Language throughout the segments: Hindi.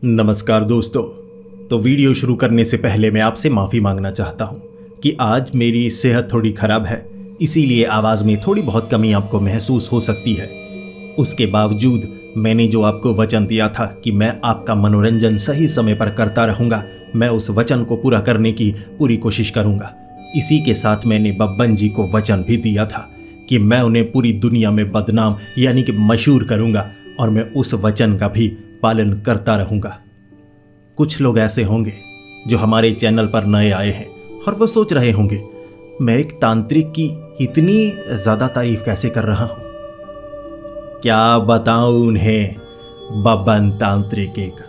नमस्कार दोस्तों। तो वीडियो शुरू करने से पहले मैं आपसे माफ़ी मांगना चाहता हूं कि आज मेरी सेहत थोड़ी ख़राब है, इसीलिए आवाज़ में थोड़ी बहुत कमी आपको महसूस हो सकती है। उसके बावजूद मैंने जो आपको वचन दिया था कि मैं आपका मनोरंजन सही समय पर करता रहूँगा, मैं उस वचन को पूरा करने की पूरी कोशिश करूँगा। इसी के साथ मैंने बब्बन जी को वचन भी दिया था कि मैं उन्हें पूरी दुनिया में बदनाम यानी कि मशहूर करूँगा, और मैं उस वचन का भी पालन करता रहूँगा। कुछ लोग ऐसे होंगे जो हमारे चैनल पर नए आए हैं और वो सोच रहे होंगे मैं एक तांत्रिक की इतनी ज़्यादा तारीफ कैसे कर रहा हूँ। क्या बताऊँ उन्हें, बब्बन तांत्रिक एक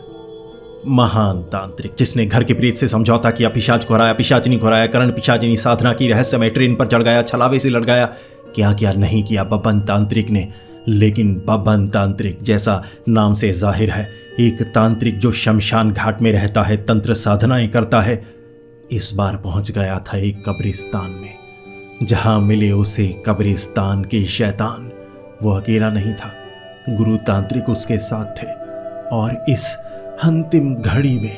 महान तांत्रिक जिसने घर के प्रेत से समझौता किया, पिशाच को हराया, पिशाचनी को हराया, करण पिशाचनी साधना की, रहस्यमय ट्रेन पर चढ़ गया, छलावे से लड़ गया, क्या क्या नहीं किया बब्बन तांत्रिक ने। लेकिन बब्बन तांत्रिक जैसा नाम से जाहिर है, एक तांत्रिक जो शमशान घाट में रहता है, तंत्र साधनाएं करता है, इस बार पहुंच गया था एक कब्रिस्तान में, जहां मिले उसे कब्रिस्तान के शैतान। वो अकेला नहीं था, गुरु तांत्रिक उसके साथ थे। और इस अंतिम घड़ी में,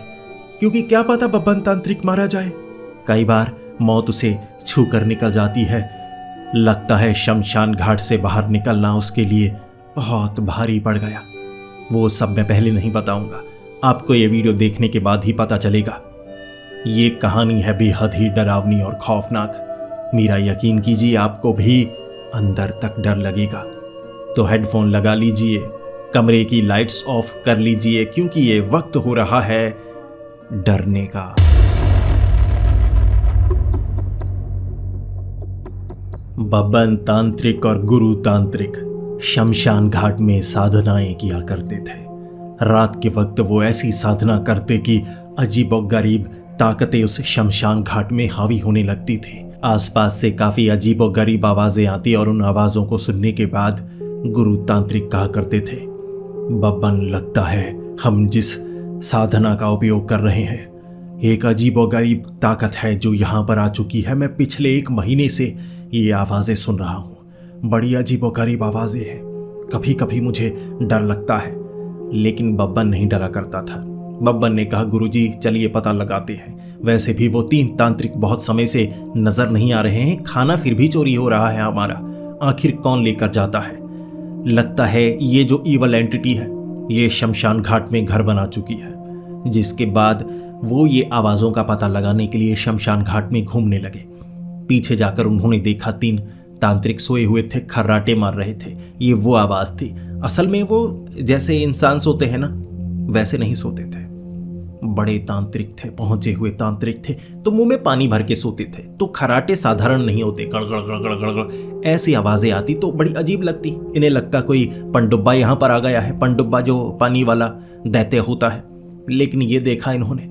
क्योंकि क्या पता बब्बन तांत्रिक मारा जाए, कई बार मौत उसे छू कर निकल जाती है। लगता है शमशान घाट से बाहर निकलना उसके लिए बहुत भारी पड़ गया। वो सब मैं पहले नहीं बताऊंगा, आपको ये वीडियो देखने के बाद ही पता चलेगा। ये कहानी है बेहद ही डरावनी और खौफनाक। मेरा यकीन कीजिए, आपको भी अंदर तक डर लगेगा। तो हेडफोन लगा लीजिए, कमरे की लाइट्स ऑफ कर लीजिए, क्योंकि ये वक्त हो रहा है डरने का। बब्बन तांत्रिक और गुरु तांत्रिक शमशान घाट में साधनाएं किया करते थे। रात के वक्त वो ऐसी साधना करते कि अजीबोगरीब ताकतें उस शमशान घाट में हावी होने लगती थी। आसपास से काफी अजीबोगरीब आवाजें आती और उन आवाजों को सुनने के बाद गुरु तांत्रिक कहा करते थे, बब्बन लगता है हम जिस साधना का उपयोग कर रहे हैं, एक अजीबोगरीब ताकत है जो यहाँ पर आ चुकी है। मैं पिछले 1 महीने से ये आवाजें सुन रहा हूँ, बड़ी अजीबोगरीब आवाजें हैं। कभी कभी मुझे डर लगता है। लेकिन बब्बन नहीं डरा करता था। बब्बन ने कहा, गुरुजी चलिए पता लगाते हैं। वैसे भी वो 3 तांत्रिक बहुत समय से नजर नहीं आ रहे हैं, खाना फिर भी चोरी हो रहा है हमारा, आखिर कौन लेकर जाता है। लगता है ये जो ईवल एंटिटी है ये शमशान घाट में घर बना चुकी है। जिसके बाद वो ये आवाजों का पता लगाने के लिए शमशान घाट में घूमने लगे। पीछे जाकर उन्होंने देखा 3 तांत्रिक सोए हुए थे, खर्राटे मार रहे थे। ये वो आवाज थी। असल में वो जैसे इंसान सोते हैं ना, वैसे नहीं सोते थे। बड़े तांत्रिक थे, पहुंचे हुए तांत्रिक थे, तो मुंह में पानी भर के सोते थे। तो खर्राटे साधारण नहीं होते, गड़गड़ गड़गड़ गड़गड़ ऐसी आवाजें आती तो बड़ी अजीब लगती। इन्हें लगता कोई पनडुब्बा यहाँ पर आ गया है, पनडुब्बा जो पानी वाला दैत्य होता है। लेकिन ये देखा इन्होंने,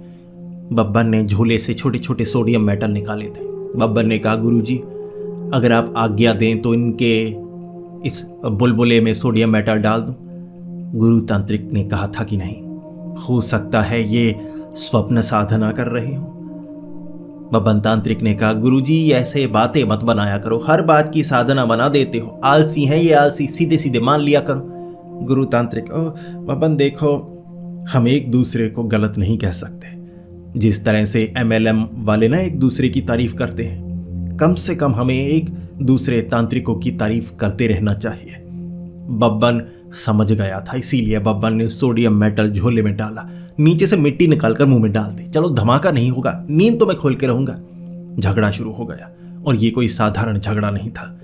बब्बन ने झोले से छोटे छोटे सोडियम मेटल निकाले थे। बब्बन ने कहा, गुरुजी अगर आप आज्ञा दें तो इनके इस बुलबुले में सोडियम मेटल डाल दूं। गुरु तांत्रिक ने कहा था कि नहीं, हो सकता है ये स्वप्न साधना कर रहे हो। बब्बन तांत्रिक ने कहा, गुरुजी ऐसे बातें मत बनाया करो, हर बात की साधना बना देते हो, आलसी हैं ये, आलसी, सीधे सीधे मान लिया करो। गुरु तांत्रिक, बब्बन देखो, हम एक दूसरे को गलत नहीं कह सकते। जिस तरह से MLM वाले ना एक दूसरे की तारीफ करते हैं, कम से कम हमें एक दूसरे तांत्रिकों की तारीफ करते रहना चाहिए। बब्बन समझ गया था, इसीलिए बब्बन ने सोडियम मेटल झोले में डाला, नीचे से मिट्टी निकालकर मुंह में डाल दी। चलो धमाका नहीं होगा, नींद तो मैं खोल के रहूंगा। झगड़ा शुरू हो गया, और ये कोई साधारण झगड़ा नहीं था।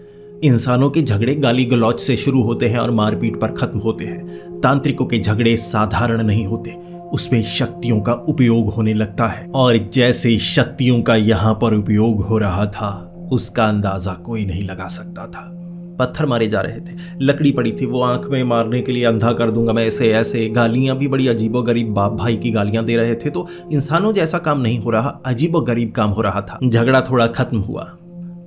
इंसानों के झगड़े गाली गलौज से शुरू होते हैं और मारपीट पर खत्म होते हैं। तांत्रिकों के झगड़े साधारण नहीं होते, उसमें शक्तियों का उपयोग होने लगता है। और जैसे शक्तियों का यहाँ पर उपयोग हो रहा था, उसका अंदाजा कोई नहीं लगा सकता था। पत्थर मारे जा रहे थे, लकड़ी पड़ी थी, वो आंख में मारने के लिए अंधा कर दूंगा मैं, ऐसे ऐसे गालियां भी बड़ी अजीबोगरीब बाप भाई की गालियां दे रहे थे। तो इंसानों जैसा काम नहीं हो रहा, अजीबोगरीब काम हो रहा था। झगड़ा थोड़ा खत्म हुआ।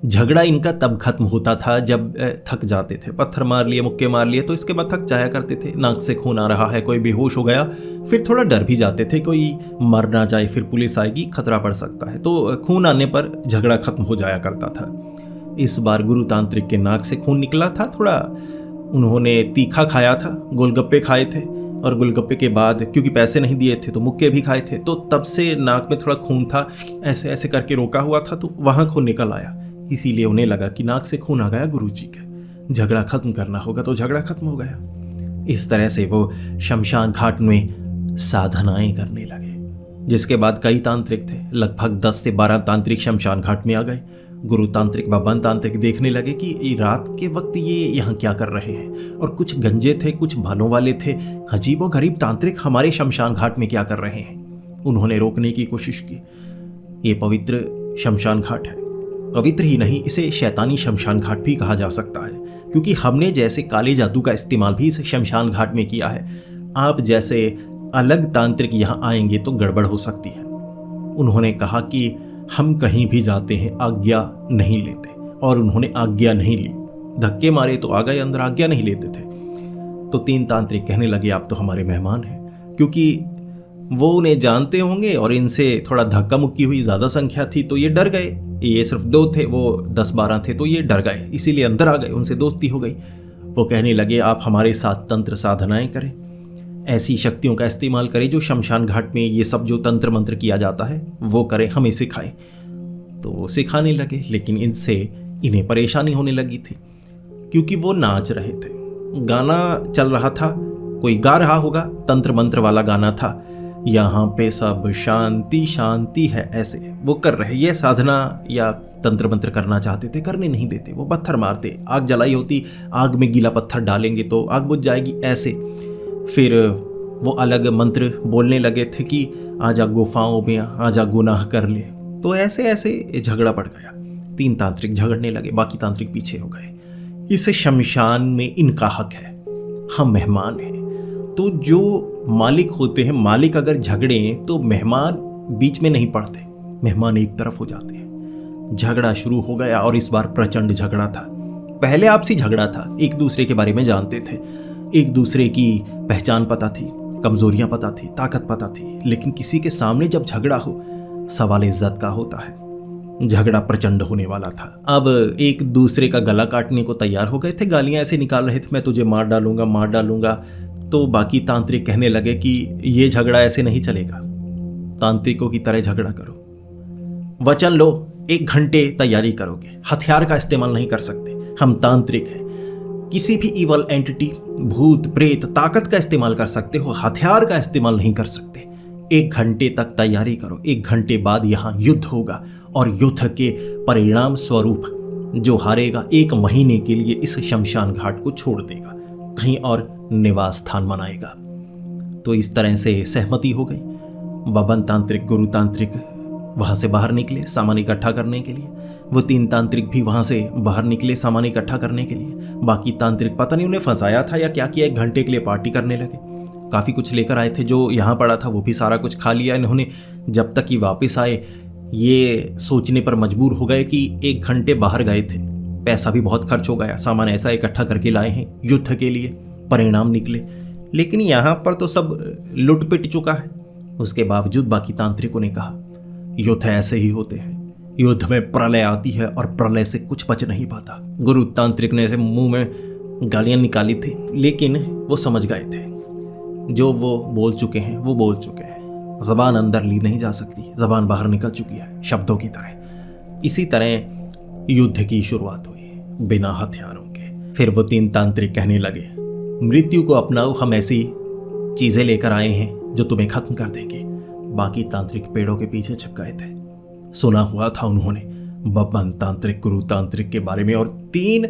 झगड़ा इनका तब खत्म होता था जब थक जाते थे, पत्थर मार लिए, मुक्के मार लिए, तो इसके बाद थक जाया करते थे। नाक से खून आ रहा है, कोई बेहोश हो गया, फिर थोड़ा डर भी जाते थे, कोई मर ना जाए, फिर पुलिस आएगी, खतरा पड़ सकता है। तो खून आने पर झगड़ा खत्म हो जाया करता था। इस बार गुरु तांत्रिक के नाक से खून निकला था थोड़ा। उन्होंने तीखा खाया था, गोलगप्पे खाए थे, और गोलगप्पे के बाद क्योंकि पैसे नहीं दिए थे तो मुक्के भी खाए थे, तो तब से नाक में थोड़ा खून था, ऐसे ऐसे करके रोका हुआ था तो वहाँ खून निकल आया। इसीलिए उन्हें लगा कि नाक से खून आ गया गुरुजी के, झगड़ा खत्म करना होगा, तो झगड़ा खत्म हो गया। इस तरह से वो शमशान घाट में साधनाएं करने लगे, जिसके बाद कई तांत्रिक थे, लगभग 10 से 12 तांत्रिक शमशान घाट में आ गए। गुरु तांत्रिक बब्बन तांत्रिक देखने लगे कि रात के वक्त ये यहाँ क्या कर रहे हैं, और कुछ गंजे थे, कुछ भलों वाले थे, अजीबो गरीब तांत्रिक हमारे शमशान घाट में क्या कर रहे हैं। उन्होंने रोकने की कोशिश की। ये पवित्र शमशान घाट है, पवित्र ही नहीं, इसे शैतानी शमशान घाट भी कहा जा सकता है, क्योंकि हमने जैसे काले जादू का इस्तेमाल भी इस शमशान घाट में किया है। आप जैसे अलग तांत्रिक यहाँ आएंगे तो गड़बड़ हो सकती है। उन्होंने कहा कि हम कहीं भी जाते हैं आज्ञा नहीं लेते, और उन्होंने आज्ञा नहीं ली, धक्के मारे तो आ गए अंदर, आज्ञा नहीं लेते थे। तो 3 तांत्रिक कहने लगे आप तो हमारे मेहमान हैं, क्योंकि वो उन्हें जानते होंगे और इनसे थोड़ा धक्का मुक्की हुई, ज़्यादा संख्या थी तो ये डर गए। ये सिर्फ 2 थे, वो 10-12 थे, तो ये डर गए, इसीलिए अंदर आ गए, उनसे दोस्ती हो गई। वो कहने लगे आप हमारे साथ तंत्र साधनाएं करें, ऐसी शक्तियों का इस्तेमाल करें जो शमशान घाट में ये सब जो तंत्र मंत्र किया जाता है वो करें, हमें सिखाएं। तो वो सिखाने लगे, लेकिन इनसे इन्हें परेशानी होने लगी थी, क्योंकि वो नाच रहे थे, गाना चल रहा था, कोई गा रहा होगा, तंत्र मंत्र वाला गाना था, यहाँ पे सब शांति शांति है, ऐसे वो कर रहे। ये साधना या तंत्र मंत्र करना चाहते थे, करने नहीं देते, वो पत्थर मारते, आग जलाई होती, आग में गीला पत्थर डालेंगे तो आग बुझ जाएगी, ऐसे। फिर वो अलग मंत्र बोलने लगे थे कि आजा गुफाओं में, आजा गुनाह कर ले, तो ऐसे ऐसे झगड़ा बढ़ गया। 3 तांत्रिक झगड़ने लगे, बाकी तांत्रिक पीछे हो गए। इस शमशान में इनका हक है, हम मेहमान हैं, तो जो मालिक होते हैं, मालिक अगर झगड़े तो मेहमान बीच में नहीं पड़ते, मेहमान एक तरफ हो जाते हैं। झगड़ा शुरू हो गया और इस बार प्रचंड झगड़ा था। पहले आपसी झगड़ा था, एक दूसरे के बारे में जानते थे, एक दूसरे की पहचान पता थी, कमजोरियां पता थी, ताकत पता थी, लेकिन किसी के सामने जब झगड़ा हो, सवाल इज्जत का होता है। झगड़ा प्रचंड होने वाला था। अब एक दूसरे का गला काटने को तैयार हो गए थे, गालियां ऐसे निकाल रहे थे, मैं तुझे मार डालूंगा, मार डालूंगा। तो बाकी तांत्रिक कहने लगे कि ये झगड़ा ऐसे नहीं चलेगा, तांत्रिकों की तरह झगड़ा करो, वचन लो, 1 घंटे तैयारी करोगे, हथियार का इस्तेमाल नहीं कर सकते, हम तांत्रिक हैं, किसी भी इवल एंटिटी, भूत प्रेत, ताकत का इस्तेमाल कर सकते हो, हथियार का इस्तेमाल नहीं कर सकते। 1 घंटे तक तैयारी करो, 1 घंटे बाद यहाँ युद्ध होगा, और युद्ध के परिणाम स्वरूप जो हारेगा 1 महीने के लिए इस शमशान घाट को छोड़ देगा, कहीं और निवास स्थान बनाएगा। तो इस तरह से सहमति हो गई। बब्बन तांत्रिक, गुरु तांत्रिक वहां से बाहर निकले सामान इकट्ठा करने के लिए। वो 3 तांत्रिक भी वहां से बाहर निकले सामान इकट्ठा करने के लिए। बाकी तांत्रिक पता नहीं उन्हें फंसाया था या क्या किया, 1 घंटे के लिए पार्टी करने लगे। काफ़ी कुछ लेकर आए थे, जो यहाँ पड़ा था वो भी सारा कुछ खा लिया इन्होंने। जब तक कि वापस आए ये सोचने पर मजबूर हो गए कि 1 घंटे बाहर गए थे, पैसा भी बहुत खर्च हो गया, सामान ऐसा इकट्ठा करके लाए हैं युद्ध के लिए, परिणाम निकले, लेकिन यहाँ पर तो सब लुट पिट चुका है। उसके बावजूद बाकी तांत्रिकों ने कहा युद्ध ऐसे ही होते हैं, युद्ध में प्रलय आती है और प्रलय से कुछ बच नहीं पाता। गुरु तांत्रिक ने ऐसे मुंह में गालियां निकाली थी, लेकिन वो समझ गए थे, जो वो बोल चुके हैं वो बोल चुके हैं, जबान अंदर ली नहीं जा सकती, जबान बाहर निकल चुकी है शब्दों की तरह। इसी तरह युद्ध की शुरुआत हुई बिना हथियारों के। फिर वो 3 तांत्रिक कहने लगे मृत्यु को अपनाओ, हम ऐसी चीजें लेकर आए हैं जो तुम्हें खत्म कर देंगे। बाकी तांत्रिक पेड़ों के पीछे छिप गए थे। सुना हुआ था उन्होंने बब्बन तांत्रिक, गुरु तांत्रिक के बारे में, और 3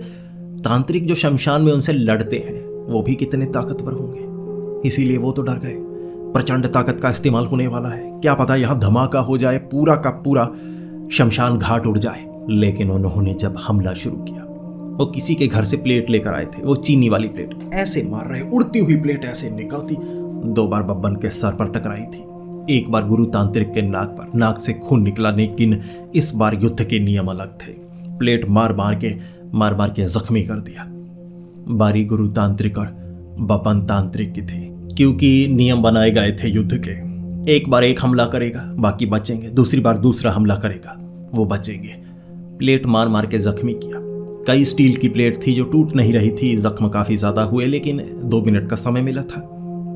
तांत्रिक जो शमशान में उनसे लड़ते हैं वो भी कितने ताकतवर होंगे, इसीलिए वो तो डर गए। प्रचंड ताकत का इस्तेमाल होने वाला है, क्या पता यहाँ धमाका हो जाए, पूरा का पूरा शमशान घाट उड़ जाए। लेकिन उन्होंने जब हमला शुरू किया, वो किसी के घर से प्लेट लेकर आए थे, वो चीनी वाली प्लेट, ऐसे मार रहे, उड़ती हुई प्लेट ऐसे निकलती। 2 बार बब्बन के सर पर टकराई थी, 1 बार गुरु तांत्रिक के नाक पर, नाक से खून निकला, लेकिन इस बार युद्ध के नियम अलग थे। प्लेट मार मार के जख्मी कर दिया। बारी गुरु तांत्रिक और बब्बन तांत्रिक की थी, क्योंकि नियम बनाए गए थे युद्ध के। 1 बार 1 हमला करेगा, बाकी बचेंगे, दूसरी बार दूसरा हमला करेगा, वो बचेंगे। प्लेट मार के जख्मी किया। कई स्टील की प्लेट थी जो टूट नहीं रही थी, जख्म काफी ज्यादा हुए, लेकिन 2 मिनट का समय मिला था।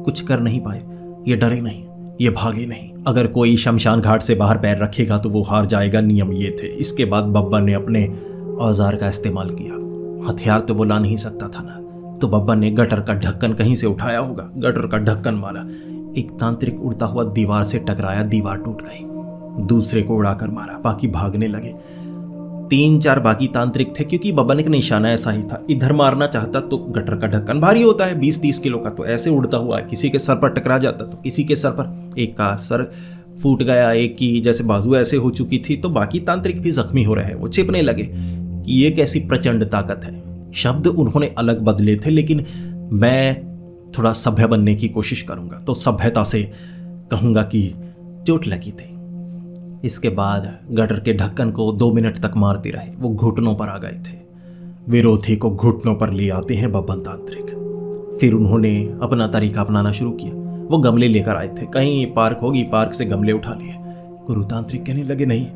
कुछ कर नहीं पाए। ये डरे नहीं, ये भागे नहीं। अगर कोई शमशान घाट से बाहर पैर रखेगा तो वो हार जाएगा, नियम ये थे। इसके बाद बब्बन ने अपने औजार का इस्तेमाल किया। हथियार तो वो ला नहीं सकता था ना, तो बब्बन ने गटर का ढक्कन कहीं से उठाया होगा, गटर का ढक्कन मारा। एक तांत्रिक उड़ता हुआ दीवार से टकराया, दीवार टूट गई। दूसरे को उड़ाकर मारा, बाकी भागने लगे। 3-4 बाकी तांत्रिक थे, क्योंकि बब्बन का निशाना ऐसा ही था। इधर मारना चाहता तो गटर का ढक्कन भारी होता है, 20-30 किलो का, तो ऐसे उड़ता हुआ किसी के सर पर टकरा जाता तो किसी के सर पर। एक का सर फूट गया, एक की जैसे बाजू ऐसे हो चुकी थी, तो बाकी तांत्रिक भी जख्मी हो रहे हैं। वो चिपने लगे कि ये कैसी प्रचंड ताकत है। शब्द उन्होंने अलग बदले थे, लेकिन मैं थोड़ा सभ्य बनने की कोशिश करूंगा, तो सभ्यता से कहूंगा कि चोट लगी थी। इसके बाद गटर के ढक्कन को 2 मिनट तक मारते रहे। वो घुटनों पर आ गए थे। विरोधी को घुटनों पर ले आते हैं बब्बन तांत्रिक। फिर उन्होंने अपना तरीका अपनाना शुरू किया। वो गमले लेकर आए थे, कहीं पार्क होगी, पार्क से गमले उठा लिए। गुरु तांत्रिक कहने लगे, नहीं,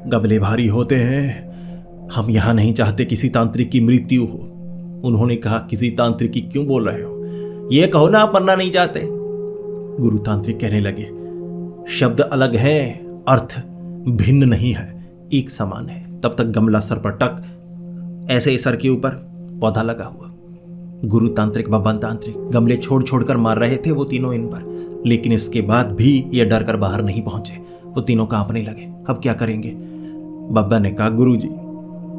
गमले भारी होते हैं, हम यहाँ नहीं चाहते किसी तांत्रिक की मृत्यु हो। उन्होंने कहा, किसी तांत्रिक की क्यों बोल रहे हो, ये कहो ना आप मरना नहीं चाहते। गुरु तांत्रिक कहने लगे, शब्द अलग है, अर्थ भिन्न नहीं है, एक समान है। तब तक गमला सर पर टक, ऐसे सर के ऊपर पौधा लगा हुआ। गुरु तांत्रिक, बब्बन तांत्रिक गमले छोड़ छोड़ कर मार रहे थे वो तीनों इन पर, लेकिन इसके बाद भी ये डर कर बाहर नहीं पहुंचे। वो तीनों कांपने लगे। अब क्या करेंगे? बब्बन ने कहा, गुरुजी,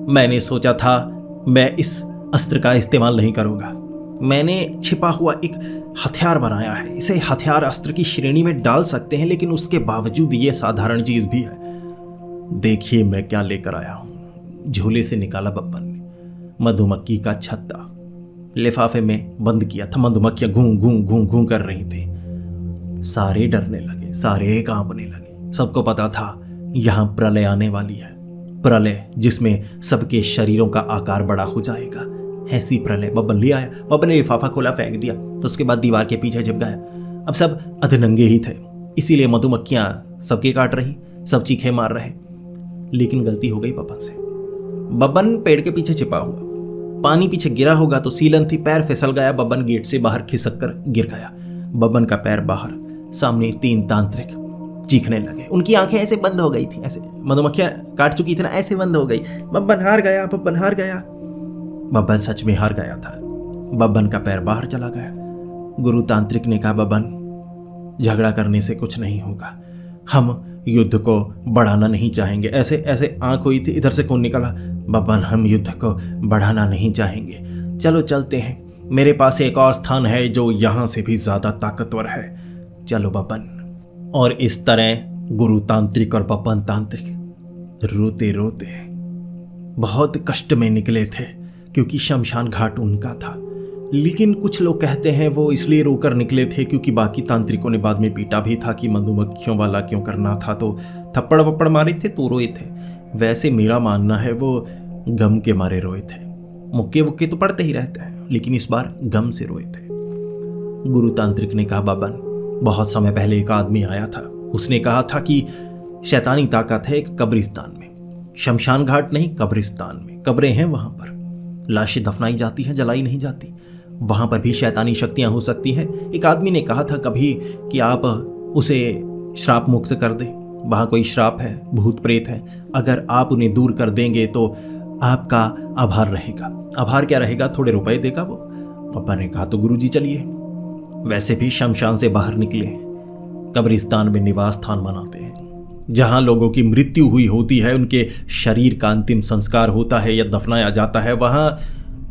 मैंने सोचा था मैं इस अस्त्र का इस्तेमाल नहीं करूंगा। मैंने छिपा हुआ एक हथियार बनाया है, इसे हथियार अस्त्र की श्रेणी में डाल सकते हैं, लेकिन उसके बावजूद ये साधारण चीज भी है। देखिए मैं क्या लेकर आया हूं। झोले से निकाला बब्बन ने मधुमक्खी का छत्ता, लिफाफे में बंद किया था। मधुमक्खियां घूं घूं घूं घूं कर रही थी। सारे डरने लगे, सारे कांपने लगे। सबको पता था यहां प्रलय आने वाली है, प्रलय जिसमें सबके शरीरों का आकार बड़ा हो जाएगा। ऐसी प्रलय बब्बन ले आया। बब्बन ने लिफाफा खोला, फेंक दिया, तो उसके बाद दीवार के पीछे छिप गया। अब सब अधनंगे ही थे, इसीलिए मधुमक्खियां सबके काट रही, सब चीखे मार रहे। लेकिन गलती हो गई बब्बन से। बब्बन पेड़ के पीछे छिपा हुआ, पानी पीछे गिरा होगा तो सीलन थी, पैर फिसल गया। बब्बन गेट से बाहर खिसक कर गिर गया। बब्बन का पैर बाहर, सामने 3 तांत्रिक चीखने लगे। उनकी आंखें ऐसे बंद हो गई थी, ऐसे मधुमक्खियां काट चुकी थी ना, ऐसे बंद हो गई। बब्बन हार गया, बब्बन हार गया। बब्बन सच में हार गया था। बब्बन का पैर बाहर चला गया। गुरु तांत्रिक ने कहा, बब्बन, झगड़ा करने से कुछ नहीं होगा, हम युद्ध को बढ़ाना नहीं चाहेंगे। ऐसे ऐसे आंख हुई थी, इधर से खून निकला। बब्बन, हम युद्ध को बढ़ाना नहीं चाहेंगे, चलो चलते हैं, मेरे पास एक और स्थान है जो यहां से भी ज्यादा ताकतवर है, चलो बब्बन। और इस तरह गुरु तांत्रिक और बब्बन तांत्रिक रोते रोते बहुत कष्ट में निकले थे, क्योंकि शमशान घाट उनका था। लेकिन कुछ लोग कहते हैं वो इसलिए रोकर निकले थे क्योंकि बाकी तांत्रिकों ने बाद में पीटा भी था कि मधुमक्खियों वाला क्यों करना था, तो थप्पड़ वप्पड़ मारे थे तो रोए थे। वैसे मेरा मानना है वो गम के मारे रोए थे। मुक्के वुक्के तो पड़ते ही रहते हैं, लेकिन इस बार गम से रोए थे। गुरु तांत्रिक ने कहा, बब्बन, बहुत समय पहले एक आदमी आया था, उसने कहा था कि शैतानी ताकत है एक कब्रिस्तान में, शमशान घाट नहीं, कब्रिस्तान में। कब्रें हैं, वहां पर लाशें दफनाई जाती हैं, जलाई नहीं जाती, वहां पर भी शैतानी शक्तियां हो सकती हैं। एक आदमी ने कहा था कभी कि आप उसे श्राप मुक्त कर दें, वहां कोई श्राप है, भूत प्रेत है, अगर आप उन्हें दूर कर देंगे तो आपका आभार रहेगा। आभार क्या रहेगा? थोड़े रुपए देगा वो। पापा ने कहा, तो गुरुजी चलिए। वैसे भी शमशान से बाहर निकले हैं, कब्रिस्तान में निवास स्थान बनाते हैं, जहां लोगों की मृत्यु हुई होती है, उनके शरीर का अंतिम संस्कार होता है या दफनाया जाता है, वहां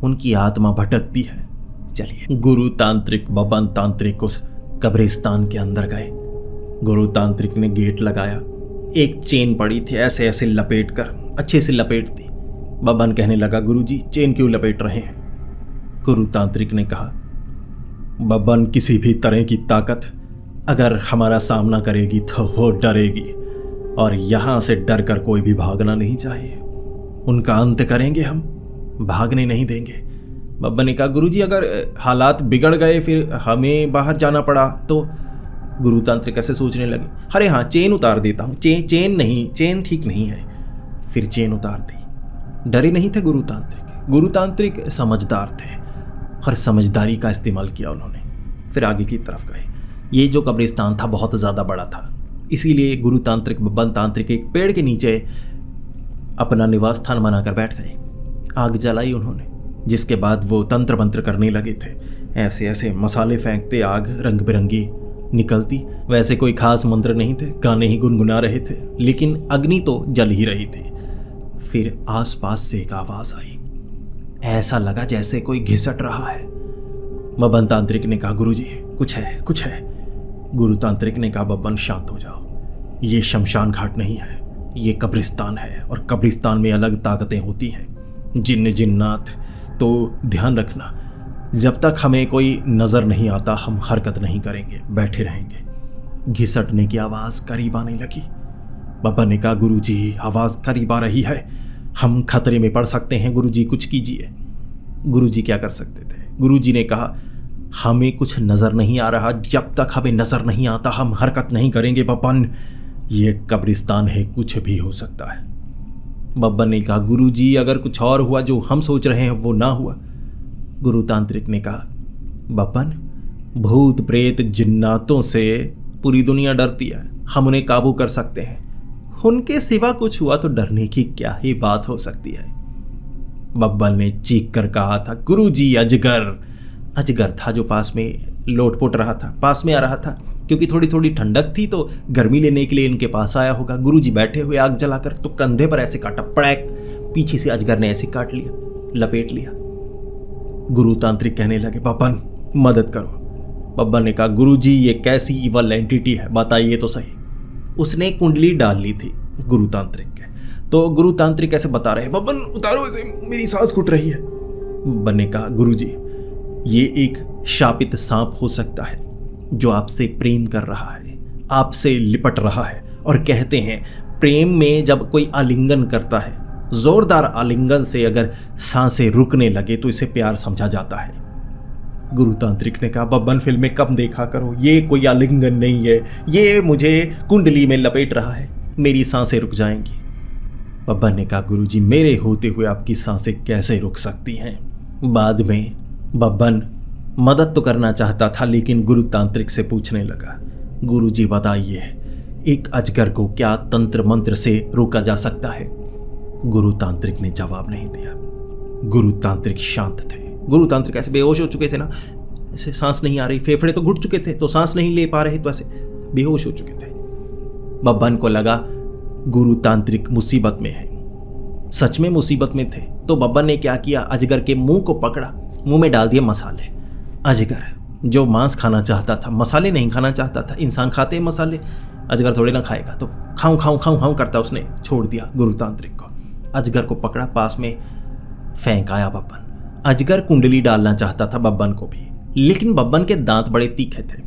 उनकी आत्मा भटकती है। चलिए। गुरु तांत्रिक, बब्बन तांत्रिक उस कब्रिस्तान के अंदर गए। गुरु तांत्रिक ने गेट लगाया। एक चेन पड़ी थी, ऐसे ऐसे लपेट कर, अच्छे से लपेट दी। बब्बन कहने लगा, गुरुजी, चेन क्यों लपेट रहे हैं? गुरु तांत्रिक ने कहा, बब्बन, किसी भी तरह की ताकत अगर हमारा सामना करेगी तो वो डरेगी, और यहां से डर कर कोई भी भागना नहीं चाहिए। उनका अंत करेंगे हम, भागने नहीं देंगे। बब्बन ने कहा, गुरुजी, अगर हालात बिगड़ गए, फिर हमें बाहर जाना पड़ा तो? गुरु तांत्रिक ऐसे सोचने लगे, अरे हाँ, चेन उतार देता हूँ। चेन नहीं, चेन ठीक नहीं है। फिर चेन उतार दी। डरे नहीं थे गुरु तांत्रिक। गुरु तांत्रिक समझदार थे और समझदारी का इस्तेमाल किया उन्होंने। फिर आगे की तरफ गए। ये जो कब्रिस्तान था बहुत ज़्यादा बड़ा था, इसीलिए गुरु तांत्रिक बब्बन तांत्रिक एक पेड़ के नीचे अपना निवास स्थान बनाकर बैठ गए। आग जलाई उन्होंने, जिसके बाद वो तंत्र मंत्र करने लगे थे। ऐसे ऐसे मसाले फेंकते, आग रंग बिरंगी निकलती। वैसे कोई खास मंत्र नहीं थे, गाने ही गुनगुना रहे थे, लेकिन अग्नि तो जल ही रही थी। फिर आसपास से एक आवाज आई, ऐसा लगा जैसे कोई घिसट रहा है। बब्बन तांत्रिक ने कहा, गुरुजी कुछ है, कुछ है। गुरु तांत्रिक ने कहा, बब्बन शांत हो जाओ, ये शमशान घाट नहीं है, ये कब्रिस्तान है, और कब्रिस्तान में अलग ताकतें होती हैं, जिन्न जिन्नात। तो ध्यान रखना, जब तक हमें कोई नजर नहीं आता हम हरकत नहीं करेंगे, बैठे रहेंगे। घिसटने की आवाज करीब आने लगी। बब्बन ने कहा, गुरुजी आवाज करीब आ रही है, हम खतरे में पड़ सकते हैं, गुरुजी कुछ कीजिए। गुरुजी क्या कर सकते थे? गुरुजी ने कहा, हमें कुछ नजर नहीं आ रहा, जब तक हमें नजर नहीं आता हम हरकत नहीं करेंगे बब्बन, ये कब्रिस्तान है, कुछ भी हो सकता है। बब्बन ने कहा, गुरुजी अगर कुछ और हुआ जो हम सोच रहे हैं वो ना हुआ। गुरु तांत्रिक ने कहा, बब्बन भूत प्रेत जिन्नातों से पूरी दुनिया डरती है, हम उन्हें काबू कर सकते हैं, उनके सिवा कुछ हुआ तो डरने की क्या ही बात हो सकती है। बब्बन ने चीख कर कहा था, गुरुजी अजगर। अजगर था जो पास में लोटपोट रहा था, पास में आ रहा था, क्योंकि थोड़ी थोड़ी ठंडक थी तो गर्मी लेने के लिए इनके पास आया होगा। गुरुजी बैठे हुए आग जलाकर, तो कंधे पर ऐसे काटा, पड़ैक, पीछे से अजगर ने ऐसे काट लिया, लपेट लिया। गुरु तांत्रिक कहने लगे, बब्बन मदद करो। बब्बन ने कहा, गुरुजी ये कैसी इवल एंटिटी है, बताइए तो सही। उसने कुंडली डाल ली थी गुरु तांत्रिक के, तो गुरु तांत्रिक ऐसे बता रहे हैं, बब्बन उतारो इसे, मेरी सांस घुट रही है। बब्बन ने कहा, गुरुजी ये एक शापित सांप हो सकता है जो आपसे प्रेम कर रहा है, आपसे लिपट रहा है, और कहते हैं प्रेम में जब कोई आलिंगन करता है, जोरदार आलिंगन से अगर सांसें रुकने लगे तो इसे प्यार समझा जाता है। गुरु तांत्रिक ने कहा, बब्बन फिल्में कम देखा करो, ये कोई आलिंगन नहीं है, ये मुझे कुंडली में लपेट रहा है, मेरी सांसें रुक जाएंगी। बब्बन ने कहा, गुरुजी मेरे होते हुए आपकी सांसें कैसे रुक सकती हैं? बाद में बब्बन मदद तो करना चाहता था, लेकिन गुरु तांत्रिक से पूछने लगा, गुरुजी बताइए एक अजगर को क्या तंत्र मंत्र से रोका जा सकता है? गुरु तांत्रिक ने जवाब नहीं दिया। गुरु तांत्रिक शांत थे। गुरु तांत्रिक ऐसे बेहोश हो चुके थे ना, ऐसे सांस नहीं आ रही, फेफड़े तो घुट चुके थे, तो सांस नहीं ले पा रहे, तो ऐसे बेहोश हो चुके थे। बब्बन को लगा गुरु तांत्रिक मुसीबत में है, सच में मुसीबत में थे। तो बब्बन ने क्या किया, अजगर के मुंह को पकड़ा, मुंह में डाल दिए मसाले। अजगर जो मांस खाना चाहता था, मसाले नहीं खाना चाहता था। इंसान खाते हैं मसाले, अजगर थोड़े ना खाएगा, तो खाऊं खाऊं खाऊं खाऊं करता उसने छोड़ दिया गुरु तांत्रिक को। अजगर को पकड़ा, पास में फेंक आया बब्बन। अजगर कुंडली डालना चाहता था बब्बन को भी, लेकिन बब्बन के दांत बड़े तीखे थे।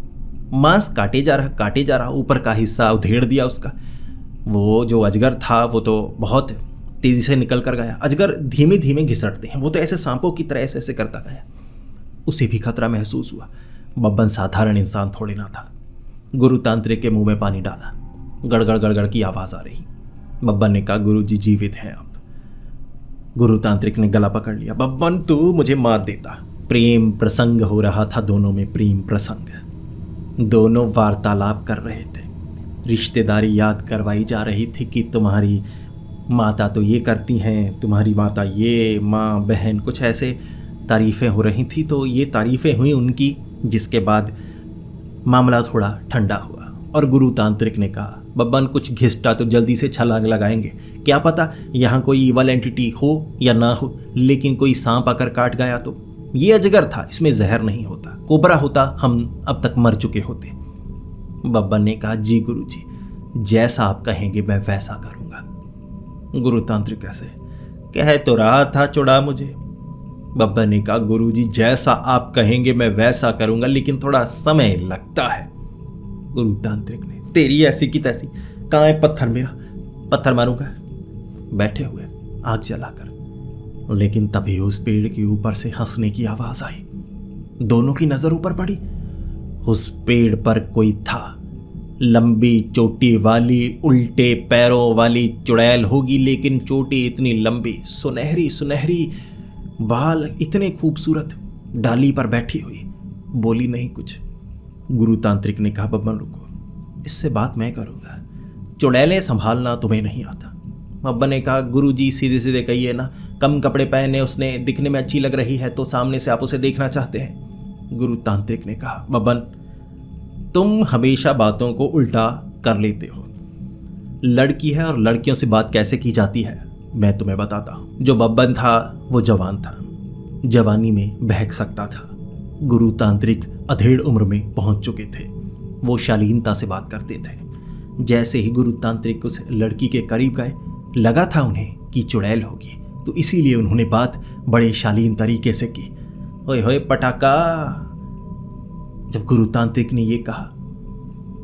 मांस काटे जा रहा, ऊपर का हिस्सा उधेड़ दिया उसका। वो जो अजगर था वो तो बहुत तेजी से निकल कर गया। अजगर धीमे धीमे घिसटते हैं, वो तो ऐसे सांपों की तरह ऐसे ऐसे करता गया। उसे भी खतरा महसूस हुआ। बब्बन साधारण इंसान थोड़े ना था। गुरु तांत्रिक के मुंह में पानी डाला, गड़गड़ गड़गड़ की आवाज आ रही। बब्बन ने कहा, गुरुजी जीवित हैं आप। गुरु तांत्रिक ने गला पकड़ लिया, बब्बन तू मुझे मार देता। प्रेम प्रसंग हो रहा था दोनों में, प्रेम प्रसंग। दोनों वार्तालाप कर रहे थे, रिश्तेदारी याद करवाई जा रही थी कि तुम्हारी माता तो ये करती हैं, तुम्हारी माता ये, माँ बहन, कुछ ऐसे तारीफ़ें हो रही थी। तो ये तारीफ़ें हुई उनकी, जिसके बाद मामला थोड़ा ठंडा हुआ। और गुरु तांत्रिक ने कहा, बब्बन कुछ घिसटा तो जल्दी से छलांग लगाएंगे, क्या पता यहाँ कोई इवल एंटिटी हो या ना हो, लेकिन कोई सांप आकर काट गया तो। ये अजगर था, इसमें जहर नहीं होता, कोबरा होता हम अब तक मर चुके होते। बब्बन ने कहा, जी गुरुजी, जैसा आप कहेंगे मैं वैसा करूँगा। गुरु तांत्रिक ऐसे कह तो रहा था चुड़ा मुझे। बब्बन ने कहा, गुरुजी जैसा आप कहेंगे मैं वैसा करूँगा, लेकिन थोड़ा समय लगता है। गुरु तांत्रिक ने, तेरी ऐसी की तैसी, कहाँ है पत्थर मेरा, पत्थर मारूंगा। बैठे हुए आग जलाकर, लेकिन तभी उस पेड़ के ऊपर से हंसने की आवाज आई। दोनों की नजर ऊपर पड़ी। उस पेड़ पर कोई था, लंबी चोटी वाली, उल्टे पैरों वाली चुड़ैल होगी, लेकिन चोटी इतनी लंबी, सुनहरी सुनहरी बाल इतने खूबसूरत, डाली पर बैठी हुई, बोली नहीं कुछ, गुरु तांत्रिक ने कहा, बब्बन रुको, इससे बात मैं करूंगा, चुड़ैलें संभालना तुम्हें नहीं आता। बब्बन ने कहा, गुरुजी सीधे सीधे कहिए ना, कम कपड़े पहने, उसने दिखने में अच्छी लग रही है तो सामने से आप उसे देखना चाहते हैं। गुरु तांत्रिक ने कहा, बब्बन तुम हमेशा बातों को उल्टा कर लेते हो। लड़की है और लड़कियों से बात कैसे की जाती है मैं तुम्हें बताता हूं। जो बब्बन था वो जवान था, जवानी में बहक सकता था। गुरु तांत्रिक अधेड़ उम्र में पहुंच चुके थे। वो शालीनता से बात करते थे। जैसे ही गुरु तांत्रिक उस लड़की के करीब गए, लगा था उन्हें कि चुड़ैल होगी, तो इसीलिए उन्होंने बात बड़े शालीन तरीके से की। ओए होए पटाखा। जब गुरु तांत्रिक ने ये कहा,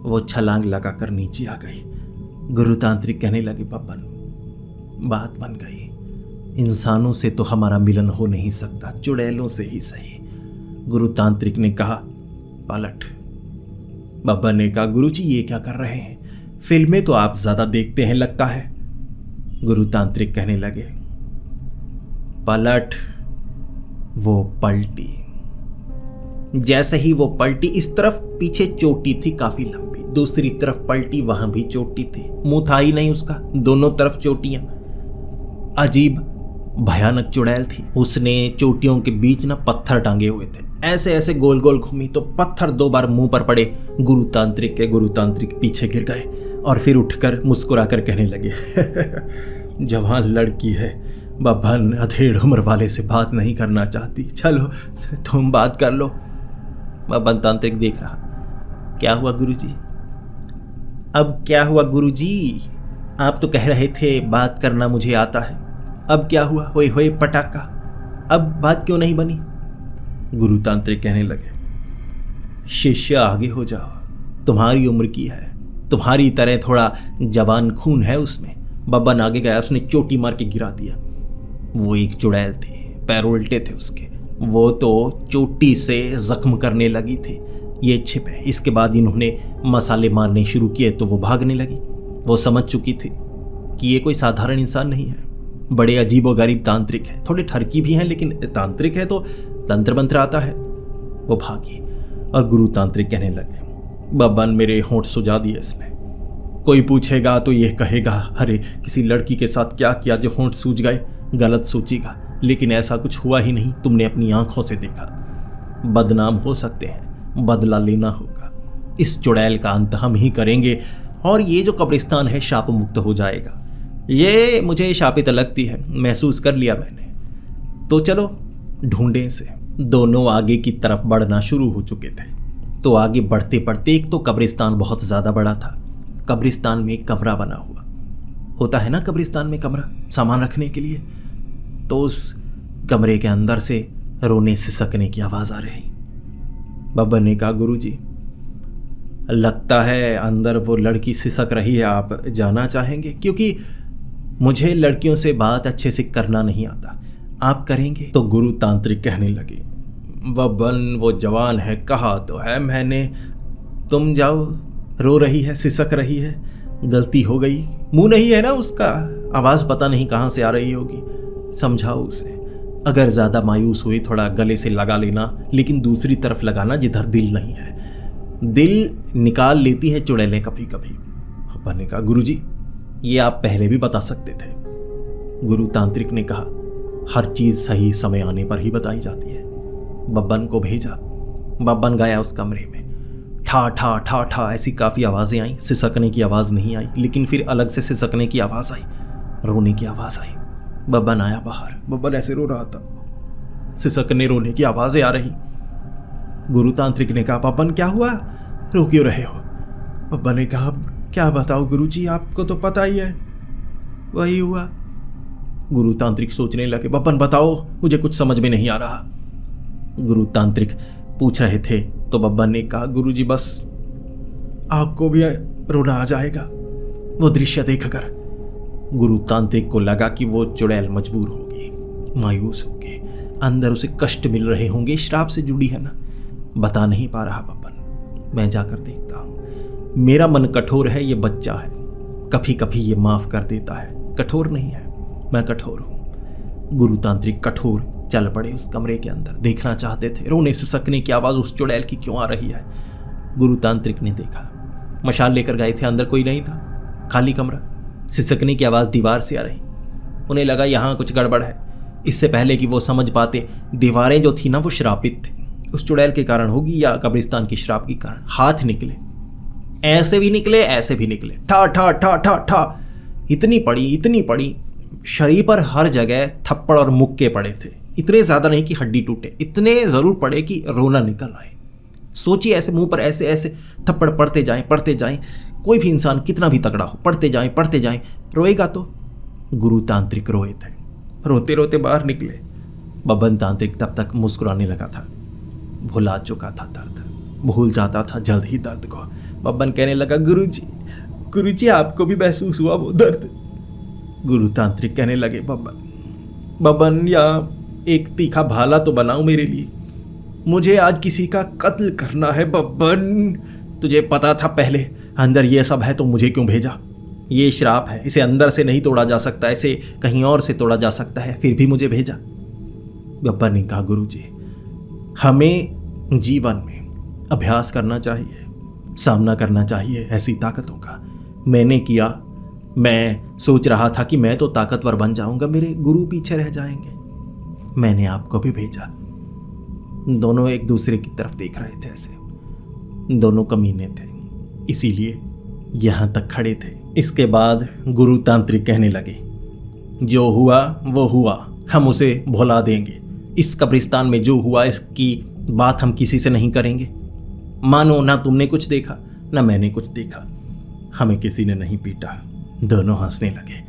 वो छलांग लगाकर नीचे आ गई। गुरु तांत्रिक कहने लगे, बब्बन बात बन गई, इंसानों से तो हमारा मिलन हो नहीं सकता, चुड़ैलों से ही सही। गुरु तांत्रिक ने कहा, पलट। बब्बन ने कहा, गुरुजी ये क्या कर रहे हैं, फिल्में तो आप ज्यादा देखते हैं लगता है। गुरु तांत्रिक कहने लगे, पलट। वो पलटी। जैसे ही वो पलटी, इस तरफ पीछे चोटी थी काफी लंबी, दूसरी तरफ पलटी, वहां भी चोटी थी, मुंह था ही नहीं उसका, दोनों तरफ चोटियां। अजीब भयानक चुड़ैल थी। उसने चोटियों के बीच ना पत्थर टांगे हुए थे, ऐसे ऐसे गोल गोल घूमी तो पत्थर 2 बार मुंह पर पड़े गुरु तांत्रिक के। गुरु तांत्रिक पीछे गिर गए और फिर उठकर मुस्कुराकर कहने लगे, जवान लड़की है, बब्बन अधेड़ उम्र वाले से बात नहीं करना चाहती, चलो तुम बात कर लो। बब्बन तांत्रिक देख रहा, क्या हुआ गुरुजी? अब क्या हुआ गुरुजी? आप तो कह रहे थे बात करना मुझे आता है, अब क्या हुआ? होए होए पटाखा, अब बात क्यों नहीं बनी? गुरु तांत्रिक कहने लगे, शिष्य आगे हो जाओ, तुम्हारी उम्र की है, तुम्हारी तरह थोड़ा जवान खून है उसमें। बब्बन आगे गया, उसने चोटी मार के गिरा दिया। वो एक चुड़ैल थी, पैर उल्टे थे उसके, वो तो चोटी से जख्म करने लगी थी। ये छिप है। इसके बाद इन्होंने मसाले मारने शुरू किए तो वो भागने लगी। वो समझ चुकी थी कि ये कोई साधारण इंसान नहीं है, बड़े अजीब व गरीब तांत्रिक है, थोड़े ठरकी भी हैं लेकिन तांत्रिक है तो तंत्र मंत्र आता है। वो भागी और गुरु तांत्रिक कहने लगे, बब्बन मेरे होंठ सुजा दिए इसने, कोई पूछेगा तो ये कहेगा, अरे किसी लड़की के साथ क्या किया जो होंठ सूज गए, गलत सोचेगा, लेकिन ऐसा कुछ हुआ ही नहीं, तुमने अपनी आंखों से देखा। बदनाम हो सकते हैं, बदला लेना होगा, इस चुड़ैल का अंत हम ही करेंगे और ये जो कब्रिस्तान है शाप मुक्त हो जाएगा। ये मुझे शापित लगती है, महसूस कर लिया मैंने, तो चलो ढूंढें इसे। दोनों आगे की तरफ बढ़ना शुरू हो चुके थे। तो आगे बढ़ते बढ़ते, एक तो कब्रिस्तान बहुत ज्यादा बड़ा था। कब्रिस्तान में एक कमरा बना हुआ होता है ना, कब्रिस्तान में कमरा सामान रखने के लिए, तो उस कमरे के अंदर से रोने सिसकने की आवाज आ रही। बब्बन ने कहा, गुरुजी लगता है अंदर वो लड़की सिसक रही है, आप जाना चाहेंगे? क्योंकि मुझे लड़कियों से बात अच्छे से करना नहीं आता, आप करेंगे? तो गुरु तांत्रिक कहने लगे, बब्बन वो जवान है, कहा तो है मैंने, तुम जाओ, रो रही है, सिसक रही है, गलती हो गई, मुंह नहीं है ना उसका, आवाज पता नहीं कहां से आ रही होगी, समझाओ उसे। अगर ज्यादा मायूस हुई थोड़ा गले से लगा लेना, लेकिन दूसरी तरफ लगाना जिधर दिल नहीं है, दिल निकाल लेती है चुड़ैलें कभी कभी। बब्बन ने कहा, गुरुजी ये आप पहले भी बता सकते थे। गुरु तांत्रिक ने कहा, हर चीज सही समय आने पर ही बताई जाती है। बब्बन को भेजा, बब्बन गया उस कमरे में, ठा ठा ठा ठा ऐसी काफी आवाजें आई, सिसकने की आवाज नहीं आई, लेकिन फिर अलग से सिसकने की आवाज आई, रोने की आवाज आई। बब्बन आया बाहर, बब्बन ऐसे रो रहा था, सिसकने रोने की आवाजें आ रही। गुरु तांत्रिक ने कहा, बब्बन क्या हुआ, रो क्यों रहे हो? बब्बन ने कहा, क्या बताओ गुरुजी, आपको तो पता ही है, वही हुआ। गुरु तांत्रिक सोचने लगे, बब्बन बताओ, मुझे कुछ समझ में नहीं आ रहा। गुरु तांत्रिक पूछ रहे थे तो बब्बन ने कहा, गुरुजी बस आपको भी रोना आ जाएगा वो दृश्य देखकर। गुरु तांत्रिक को लगा कि वो चुड़ैल मजबूर होगी, मायूस होगी, अंदर उसे कष्ट मिल रहे होंगे, श्राप से जुड़ी है ना, बता नहीं पा रहा। बब्बन मैं जाकर देखता हूं, मेरा मन कठोर है, ये बच्चा है, कभी कभी ये माफ कर देता है, कठोर नहीं है, मैं कठोर हूं। गुरु तांत्रिक कठोर चल पड़े उस कमरे के अंदर, देखना चाहते थे रोने सिसकने की आवाज उस चुड़ैल की क्यों आ रही है। गुरु तांत्रिक ने देखा। मशाल लेकर गए थे, अंदर कोई नहीं था, खाली कमरा। सिसकने की आवाज़ दीवार से आ रही। उन्हें लगा यहाँ कुछ गड़बड़ है। इससे पहले कि वो समझ पाते, दीवारें जो थी ना वो श्रापित थी। उस चुड़ैल के कारण होगी या कब्रिस्तान की श्राप के कारण। हाथ निकले, ऐसे भी निकले, ऐसे भी निकले, ठा ठा ठा ठा ठा। इतनी पड़ी, शरीर पर हर जगह थप्पड़ और मुक्के पड़े थे। इतने ज़्यादा नहीं कि हड्डी टूटे, इतने ज़रूर पड़े कि रोना निकल आए। सोचिए, ऐसे मुंह पर ऐसे ऐसे थप्पड़ पड़ते जाएं। कोई भी इंसान कितना भी तगड़ा हो, पड़ते जाएं, रोएगा तो। गुरु तांत्रिक रोए थे, रोते रोते बाहर निकले। बब्बन तांत्रिक तब तक मुस्कुराने लगा था, भुला चुका था दर्द, भूल जाता था जल्द ही दर्द को। बब्बन कहने लगा, गुरुजी आपको भी महसूस हुआ वो दर्द? गुरु तांत्रिक कहने लगे, बब्बन या एक तीखा भाला तो बनाओ मेरे लिए, मुझे आज किसी का कत्ल करना है बब्बन। तुझे पता था पहले अंदर ये सब है तो मुझे क्यों भेजा? ये श्राप है, इसे अंदर से नहीं तोड़ा जा सकता, इसे कहीं और से तोड़ा जा सकता है, फिर भी मुझे भेजा। बब्बन ने कहा, गुरुजी हमें जीवन में अभ्यास करना चाहिए, सामना करना चाहिए ऐसी ताकतों का। मैंने किया, मैं सोच रहा था कि मैं तो ताकतवर बन जाऊंगा, मेरे गुरु पीछे रह जाएंगे। मैंने आपको भी भेजा। दोनों एक दूसरे की तरफ देख रहे थे, ऐसे दोनों कमीने थे, इसीलिए यहां तक खड़े थे। इसके बाद गुरु तांत्रिक कहने लगे, जो हुआ वो हुआ, हम उसे भुला देंगे। इस कब्रिस्तान में जो हुआ इसकी बात हम किसी से नहीं करेंगे। मानो ना तुमने कुछ देखा ना मैंने कुछ देखा, हमें किसी ने नहीं पीटा। दोनों हंसने लगे।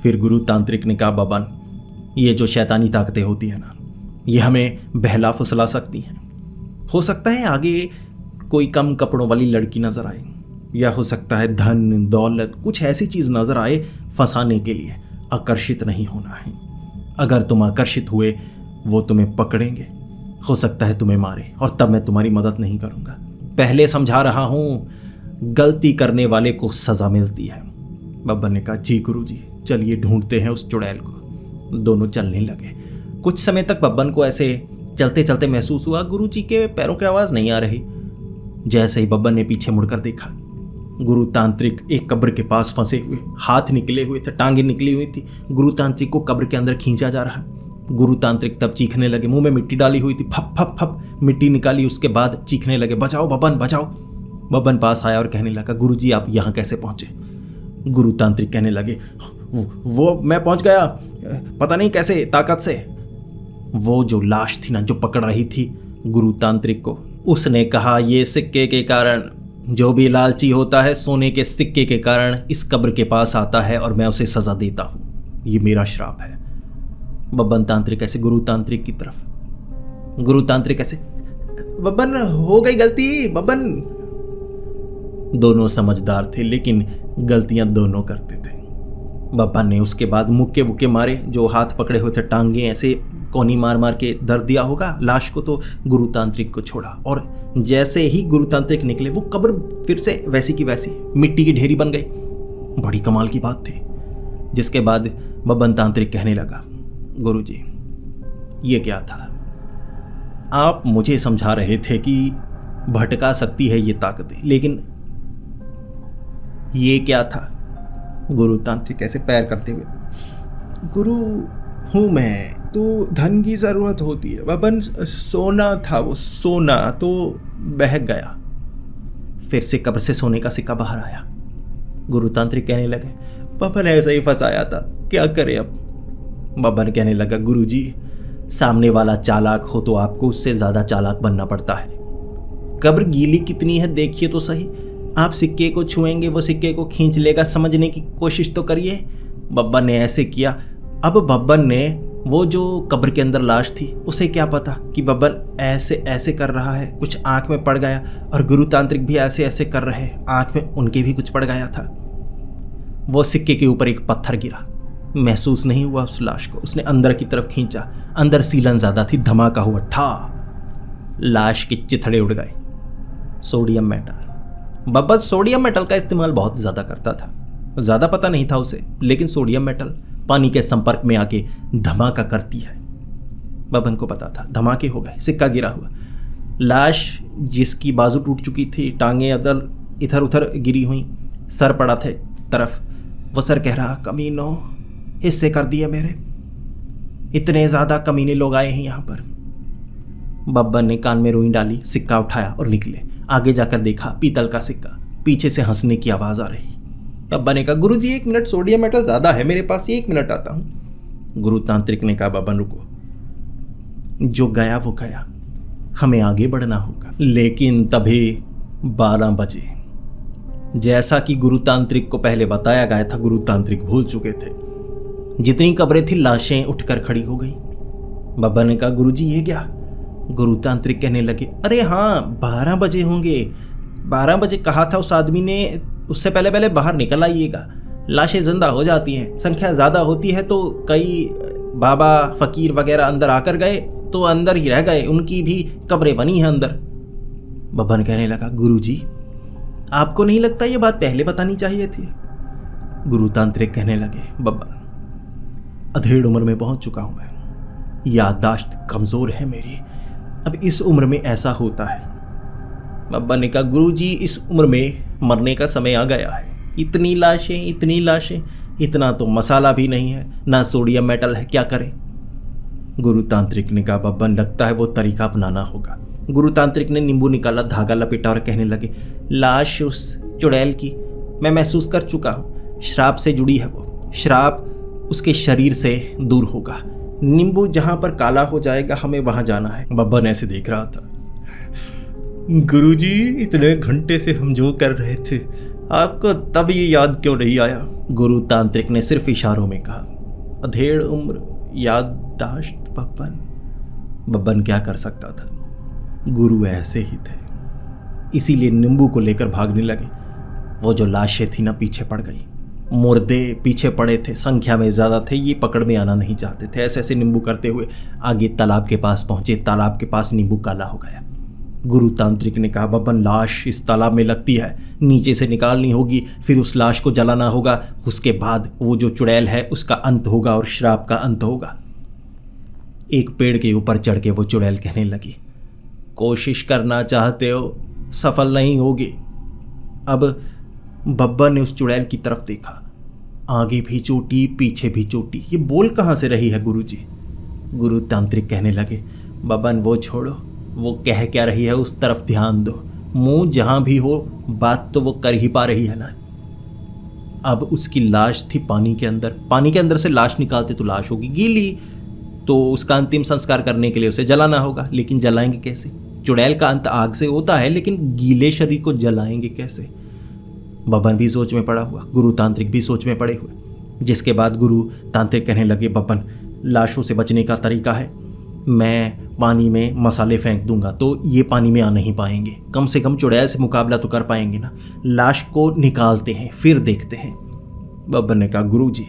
फिर गुरु तांत्रिक ने कहा, बब्बन ये जो शैतानी ताकतें होती है ना, ये हमें बहला फुसला सकती हैं। हो सकता है आगे कोई कम कपड़ों वाली लड़की नजर आए, या हो सकता है धन दौलत कुछ ऐसी चीज नजर आए फंसाने के लिए। आकर्षित नहीं होना है। अगर तुम आकर्षित हुए वो तुम्हें पकड़ेंगे, हो सकता है तुम्हें मारे, और तब मैं तुम्हारी मदद नहीं करूंगा। पहले समझा रहा हूं, गलती करने वाले को सजा मिलती है। बब्बन ने कहा, जी गुरुजी, चलिए ढूंढते हैं उस चुड़ैल को। दोनों चलने लगे। कुछ समय तक बब्बन को ऐसे चलते चलते महसूस हुआ गुरुजी के पैरों की आवाज़ नहीं आ रही। जैसे ही बब्बन ने पीछे मुड़कर देखा, गुरु तांत्रिक एक कब्र के पास फंसे हुए, हाथ निकले हुए थे, टांगे निकली हुई थी। गुरु तांत्रिक को कब्र के अंदर खींचा जा रहा। गुरु तांत्रिक तब चीखने लगे, मुंह में मिट्टी डाली हुई थी, फप फप फप मिट्टी निकाली, उसके बाद चीखने लगे, बचाओ बब्बन बचाओ। बब्बन पास आया और कहने लगा, गुरुजी आप यहाँ कैसे पहुँचे? गुरु तांत्रिक कहने लगे, वो मैं पहुँच गया, पता नहीं कैसे, ताकत से। वो जो लाश थी ना, जो पकड़ रही थी गुरु तांत्रिक को, उसने कहा, ये सिक्के के कारण, जो भी लालची होता है सोने के सिक्के के कारण इस कब्र के पास आता है और मैं उसे सजा देता हूँ। ये मेरा श्राप है। बब्बन तांत्रिक ऐसे गुरु तांत्रिक की तरफ, गुरु तांत्रिक ऐसे, बब्बन हो गई गलती बब्बन। दोनों समझदार थे लेकिन गलतियां दोनों करते थे। बब्बन ने उसके बाद मुक्के वुक्के मारे, जो हाथ पकड़े हुए थे टांगे ऐसे कोनी मार मार के दर्द दिया होगा लाश को, तो गुरु तांत्रिक को छोड़ा। और जैसे ही गुरु तांत्रिक निकले, वो कब्र फिर से वैसी की वैसी मिट्टी की ढेरी बन गई। बड़ी कमाल की बात थी। जिसके बाद बब्बन तांत्रिक कहने लगा, गुरुजी ये क्या था? आप मुझे समझा रहे थे कि भटका सकती है ये ताकतें, लेकिन ये क्या था? गुरु तांत्रिक ऐसे पैर करते हुए, गुरु हूँ मैं, तो धन की जरूरत होती है बब्बन। सोना था वो, सोना तो बह गया। फिर से कब्र से सोने का सिक्का बाहर आया। गुरु तांत्रिक कहने लगे, बब्बन ऐसे ही फंसाया था, क्या करे अब? बब्बन कहने लगा, गुरुजी सामने वाला चालाक हो तो आपको उससे ज्यादा चालाक बनना पड़ता है। कब्र गीली कितनी है देखिए तो सही। आप सिक्के को छुएंगे, वो सिक्के को खींच लेगा, समझने की कोशिश तो करिए। बब्बन ने ऐसे किया। अब बब्बन ने वो जो कब्र के अंदर लाश थी, उसे क्या पता कि बब्बन ऐसे ऐसे कर रहा है, कुछ आंख में पड़ गया। और गुरु तांत्रिक भी ऐसे ऐसे कर रहे, आंख में उनके भी कुछ पड़ गया था। वो सिक्के के ऊपर एक पत्थर गिरा, महसूस नहीं हुआ उस लाश को। उसने अंदर की तरफ खींचा, अंदर सीलन ज्यादा थी, धमाका हुआ, ठा, लाश के चिथड़े उड़ गए। Sodium metal. Babban sodium metal का इस्तेमाल बहुत ज्यादा करता था। ज्यादा पता नहीं था उसे, लेकिन सोडियम मेटल पानी के संपर्क में आके धमाका करती है। बब्बन को पता था। धमाके हो गए, सिक्का गिरा हुआ, लाश जिसकी बाजू टूट चुकी थी, टांगें इधर उधर गिरी हुई, सर पड़ा था एक तरफ। वो सर कह रहा, कमीनों, हिस्से कर दिए मेरे, इतने ज़्यादा कमीने लोग आए हैं यहाँ पर। बब्बन ने कान में रुई डाली, सिक्का उठाया और निकले। आगे जाकर देखा, पीतल का सिक्का। पीछे से हंसने की आवाज़ आ रही। बब्बन ने कहा, गुरुजी 1 मिनट, सोडियम मेटल ज़्यादा है मेरे पास, 1 मिनट आता हूँ। गुरु तांत्रिक ने कहा, बब्बन रुको, जो गया वो गया, हमें आगे बढ़ना होगा। लेकिन तभी 12 बजे, जैसा कि गुरु तांत्रिक को पहले बताया गया था, गुरु तांत्रिक भूल चुके थे। जितनी कब्रें थी, लाशें उठकर खड़ी हो गई। बब्बन ने कहा, गुरुजी ये क्या? गुरु तांत्रिक कहने लगे, अरे हाँ 12 बजे होंगे, 12 बजे कहा था उस आदमी ने, उससे पहले पहले बाहर निकल आइएगा। लाशें जिंदा हो जाती हैं, संख्या ज़्यादा होती है तो कई बाबा फकीर वगैरह अंदर आकर गए तो अंदर ही रह गए, उनकी भी कब्रें बनी हैं अंदर। बब्बन कहने लगा, गुरुजी आपको नहीं लगता ये बात पहले बतानी चाहिए थी? गुरु तांत्रिक कहने लगे, बब्बन अधेड़ उम्र में पहुंच चुका हूं मैं, याददाश्त कमज़ोर है मेरी, अब इस उम्र में ऐसा होता है। बब्बन ने कहा, गुरुजी इस उम्र में मरने का समय आ गया है, इतनी लाशें, इतना तो मसाला भी नहीं है, ना सोडियम मेटल है, क्या करें? गुरु तांत्रिक ने कहा, बब्बन लगता है वो तरीका अपनाना होगा। गुरु तांत्रिक ने नींबू निकाला, धागा लपेटा और कहने लगे, लाश उस चुड़ैल की मैं महसूस कर चुका हूँ, श्राप से जुड़ी है वो, श्राप उसके शरीर से दूर होगा, नींबू जहाँ पर काला हो जाएगा हमें वहाँ जाना है। बब्बन ऐसे देख रहा था, गुरुजी इतने घंटे से हम जो कर रहे थे, आपको तब ये याद क्यों नहीं आया? गुरु तांत्रिक ने सिर्फ इशारों में कहा, अधेड़ उम्र, याददाश्त। बब्बन क्या कर सकता था, गुरु ऐसे ही थे, इसीलिए नींबू को लेकर भागने लगे। वो जो लाशें थी ना, पीछे पड़ गई, मुर्दे पीछे पड़े थे, संख्या में ज़्यादा थे, ये पकड़ में आना नहीं चाहते थे। ऐसे ऐसे नींबू करते हुए आगे तालाब के पास पहुंचे, तालाब के पास नींबू काला हो गया। गुरु तांत्रिक ने कहा, बब्बन लाश इस तालाब में लगती है, नीचे से निकालनी होगी, फिर उस लाश को जलाना होगा, उसके बाद वो जो चुड़ैल है उसका अंत होगा और श्राप का अंत होगा। एक पेड़ के ऊपर चढ़ के वो चुड़ैल कहने लगी, कोशिश करना चाहते हो, सफल नहीं होगी। अब बब्बन ने उस चुड़ैल की तरफ देखा, आगे भी चोटी पीछे भी चोटी, ये बोल कहाँ से रही है गुरुजी? गुरु तांत्रिक कहने लगे, बब्बन वो छोड़ो, वो कह क्या रही है उस तरफ ध्यान दो, मुंह जहां भी हो बात तो वो कर ही पा रही है ना। अब उसकी लाश थी पानी के अंदर, पानी के अंदर से लाश निकालते तो लाश होगी गीली, तो उसका अंतिम संस्कार करने के लिए उसे जलाना होगा, लेकिन जलाएंगे कैसे? चुड़ैल का अंत आग से होता है, लेकिन गीले शरीर को जलाएंगे कैसे? बब्बन भी सोच में पड़ा हुआ, गुरु तांत्रिक भी सोच में पड़े हुए। जिसके बाद गुरु तांत्रिक कहने लगे, बब्बन लाशों से बचने का तरीका है, मैं पानी में मसाले फेंक दूंगा तो ये पानी में आ नहीं पाएंगे, कम से कम चुड़ैल से मुकाबला तो कर पाएंगे ना। लाश को निकालते हैं फिर देखते हैं। बब्बन ने कहा, गुरुजी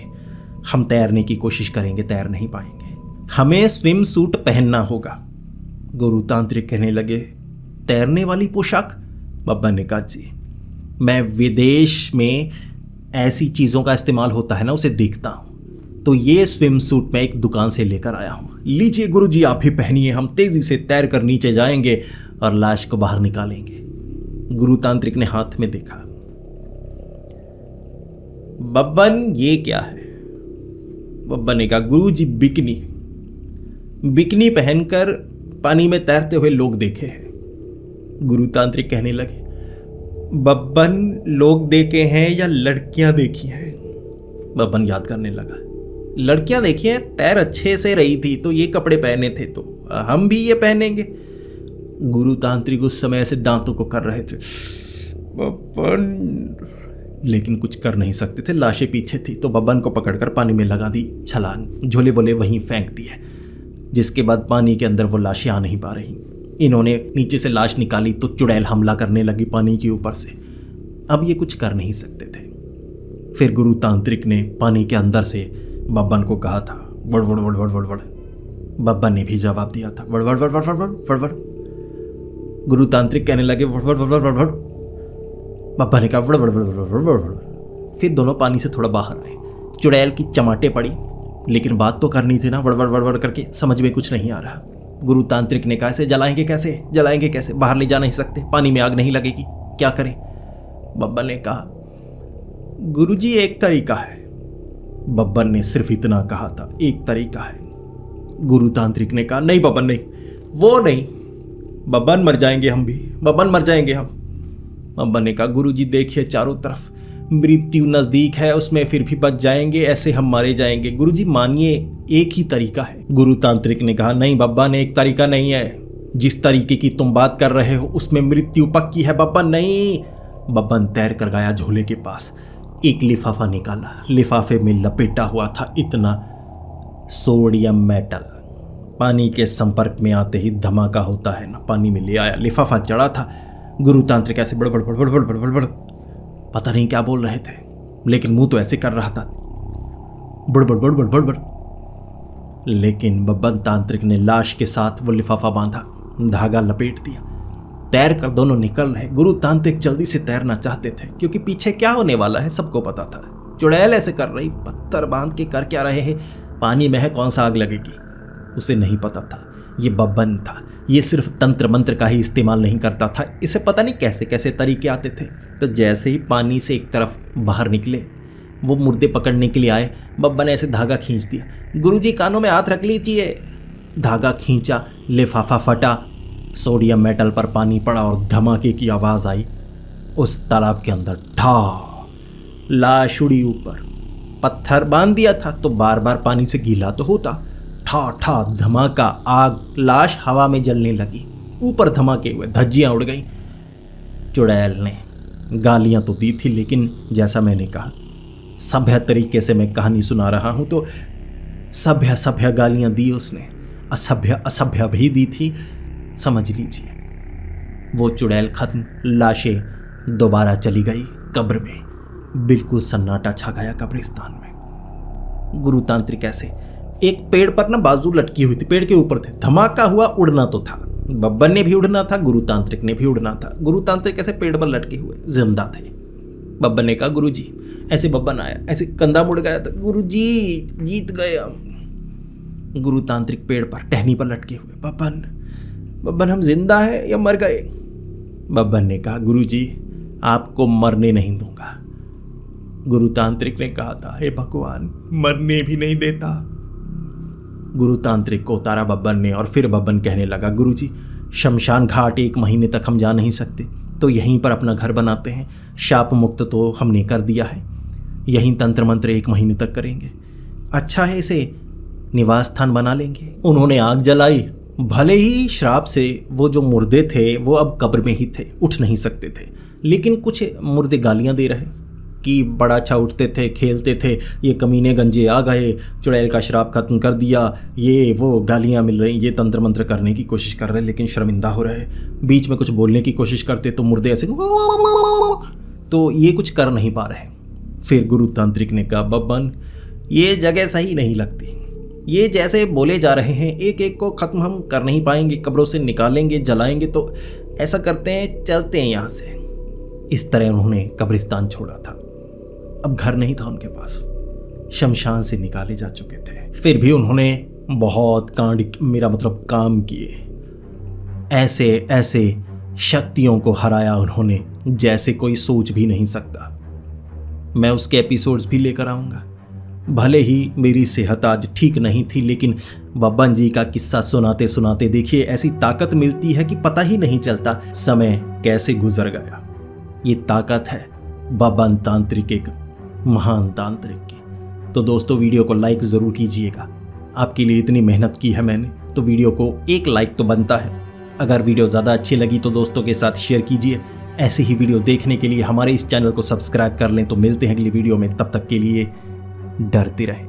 हम तैरने की कोशिश करेंगे, तैर नहीं पाएंगे, हमें स्विम सूट पहनना होगा। गुरु तांत्रिक कहने लगे, तैरने वाली पोशाक? बब्बन ने कहा, जी मैं विदेश में ऐसी चीज़ों का इस्तेमाल होता है ना, उसे देखता हूँ, तो ये स्विम सूट मैं एक दुकान से लेकर आया हूँ, लीजिए गुरुजी आप ही पहनिए, हम तेजी से तैर कर नीचे जाएंगे और लाश को बाहर निकालेंगे। गुरु तांत्रिक ने हाथ में देखा, बब्बन ये क्या है? बब्बन ने कहा, गुरुजी बिकनी, बिकनी पहनकर पानी में तैरते हुए लोग देखे हैं। गुरु तांत्रिक कहने लगे, बब्बन लोग देखे हैं या लड़कियां देखी हैं? बब्बन याद करने लगा, लड़कियां देखी हैं, तैर अच्छे से रही थी तो ये कपड़े पहने थे तो हम भी ये पहनेंगे। गुरु तांत्रिक उस समय ऐसे दांतों को कर रहे थे, बब्बन, लेकिन कुछ कर नहीं सकते थे, लाशें पीछे थी, तो बब्बन को पकड़कर पानी में लगा दी छलांग, झोले वोले वहीं फेंक दिए। जिसके बाद पानी के अंदर वो लाशें आ नहीं पा रही। इन्होंने नीचे से लाश निकाली तो चुड़ैल हमला करने लगी पानी के ऊपर से। अब ये कुछ कर नहीं सकते थे। फिर गुरु तांत्रिक ने पानी के अंदर से बब्बन को कहा था, बड़ बड़ बड़ बड़ बड़ बड़। बब्बन ने भी जवाब दिया था, बड़ बड़ बड़ बड़ बड़ बड़ बड़। गुरु तांत्रिक कहने लगे, बड़ बड़ बड़ बड़ बड़। बब्बन ने कहा, बड़ बड़ बड़ बड़ बड़ बड़। फिर दोनों पानी से थोड़ा बाहर आए। चुड़ैल की चमाटे पड़ी, लेकिन बात तो करनी थी ना, बड़ बड़ बड़ बड़ करके, समझ में कुछ नहीं आ रहा। गुरु तांत्रिक ने कहा, इसे जलाएंगे कैसे, बाहर ले जा नहीं सकते, पानी में आग नहीं लगेगी, क्या करें? बब्बन ने कहा, गुरुजी एक तरीका है। बब्बन ने सिर्फ इतना कहा था, एक तरीका है। गुरु तांत्रिक ने कहा, नहीं बब्बन नहीं, वो नहीं, बब्बन मर जाएंगे हम भी, बब्बन मर जाएंगे हम। बब्बन ने कहा, गुरुजी देखिए चारों तरफ मृत्यु नजदीक है, उसमें फिर भी बच जाएंगे, ऐसे हम मारे जाएंगे। गुरुजी मानिए एक ही तरीका है। गुरु तांत्रिक ने कहा, नहीं बब्बन, एक तरीका नहीं है, जिस तरीके की तुम बात कर रहे हो उसमें मृत्यु पक्की है बब्बन, नहीं। बब्बन तैर कर गया झोले के पास, एक लिफाफा निकाला, लिफाफे में लपेटा हुआ था इतना सोडियम मेटल। पानी के संपर्क में आते ही धमाका होता है ना, पानी में ले आया, लिफाफा चढ़ा था। गुरु तांत्रिक ऐसे बड़बड़ पता नहीं क्या बोल रहे थे, लेकिन मुंह तो ऐसे कर रहा था, बड़बड़। लेकिन बब्बन तांत्रिक ने लाश के साथ वो लिफाफा बांधा, धागा लपेट दिया, तैर कर दोनों निकल रहे। गुरु तांत्रिक जल्दी से तैरना चाहते थे, क्योंकि पीछे क्या होने वाला है सबको पता था। चुड़ैल ऐसे कर रही, पत्थर बांध के कर क्या रहे हैं, पानी में है, कौन सा आग लगेगी, उसे नहीं पता था। ये बब्बन था, ये सिर्फ तंत्र मंत्र का ही इस्तेमाल नहीं करता था, इसे पता नहीं कैसे कैसे तरीके आते थे। तो जैसे ही पानी से एक तरफ बाहर निकले, वो मुर्दे पकड़ने के लिए आए, बब्बन ने ऐसे धागा खींच दिया। गुरुजी कानों में हाथ रख लीजिए। धागा खींचा, लिफाफा फटा, सोडियम मेटल पर पानी पड़ा और धमाके की आवाज़ आई। उस तालाब के अंदर ठा, लाश उड़ी ऊपर। पत्थर बांध दिया था तो बार बार पानी से गीला तो होता। ठा ठा धमाका, आग, लाश हवा में जलने लगी, ऊपर धमाके हुए, धज्जियाँ उड़ गई। चुड़ैल ने गालियाँ तो दी थी, लेकिन जैसा मैंने कहा सभ्य तरीके से मैं कहानी सुना रहा हूँ, तो सभ्य गालियाँ दी उसने, असभ्य भी दी थी, समझ लीजिए। वो चुड़ैल खत्म, लाशें दोबारा चली गई कब्र में, बिल्कुल सन्नाटा छा गया कब्रिस्तान में। गुरु तांत्रिक ऐसे एक पेड़ पर ना बाजू लटकी हुई थी, पेड़ के ऊपर थे, धमाका हुआ, उड़ना तो था, बब्बन ने भी उड़ना था, गुरु तांत्रिक ने भी उड़ना था। गुरु तांत्रिक ऐसे पेड़ पर लटके हुए जिंदा थे। बब्बन ने कहा, गुरुजी, ऐसे बब्बन आया, ऐसे कंधा मुड़ गया था, गुरुजी जीत गए हम। गुरु तांत्रिक पेड़ पर टहनी पर लटके हुए, बब्बन हम जिंदा हैं या मर गए? बब्बन ने कहा, गुरुजी आपको मरने नहीं दूंगा। गुरु तांत्रिक ने कहा था, हे भगवान, मरने भी नहीं देता। गुरु तांत्रिक को उतारा बब्बन ने, और फिर बब्बन कहने लगा, गुरुजी शमशान घाट 1 महीने तक हम जा नहीं सकते, तो यहीं पर अपना घर बनाते हैं, शाप मुक्त तो हमने कर दिया है, यहीं तंत्र मंत्र 1 महीने तक करेंगे, अच्छा है इसे निवास स्थान बना लेंगे। उन्होंने आग जलाई, भले ही श्राप से वो जो मुर्दे थे वो अब कब्र में ही थे, उठ नहीं सकते थे, लेकिन कुछ मुर्दे गालियां दे रहे कि बड़ा अच्छा उठते थे, खेलते थे, ये कमीने गंजे आ गए, चुड़ैल का श्राप खत्म कर दिया, ये वो गालियां मिल रही, ये तंत्र मंत्र करने की कोशिश कर रहे लेकिन शर्मिंदा हो रहे, बीच में कुछ बोलने की कोशिश करते तो मुर्दे ऐसे, तो ये कुछ कर नहीं पा रहे। फिर गुरु तांत्रिक ने कहा, बब्बन ये जगह सही नहीं लगती, ये जैसे बोले जा रहे हैं एक एक को ख़त्म हम कर नहीं पाएंगे, कब्रों से निकालेंगे, जलाएंगे, तो ऐसा करते हैं, चलते हैं यहाँ से। इस तरह उन्होंने कब्रिस्तान छोड़ा था, अब घर नहीं था उनके पास, शमशान से निकाले जा चुके थे। फिर भी उन्होंने बहुत काम किए, ऐसे ऐसे शक्तियों को हराया उन्होंने जैसे कोई सोच भी नहीं सकता। मैं उसके एपिसोड्स भी लेकर आऊँगा। भले ही मेरी सेहत आज ठीक नहीं थी, लेकिन बब्बन जी का किस्सा सुनाते सुनाते देखिए ऐसी ताकत मिलती है कि पता ही नहीं चलता समय कैसे गुजर गया। ये ताकत है बब्बन तांत्रिक, एक महान तांत्रिक की। तो दोस्तों वीडियो को लाइक ज़रूर कीजिएगा, आपके लिए इतनी मेहनत की है मैंने, तो वीडियो को एक लाइक तो बनता है। अगर वीडियो ज़्यादा अच्छी लगी तो दोस्तों के साथ शेयर कीजिए। ऐसी ही वीडियोस देखने के लिए हमारे इस चैनल को सब्सक्राइब कर लें। तो मिलते हैं अगली वीडियो में, तब तक के लिए डरते रहें।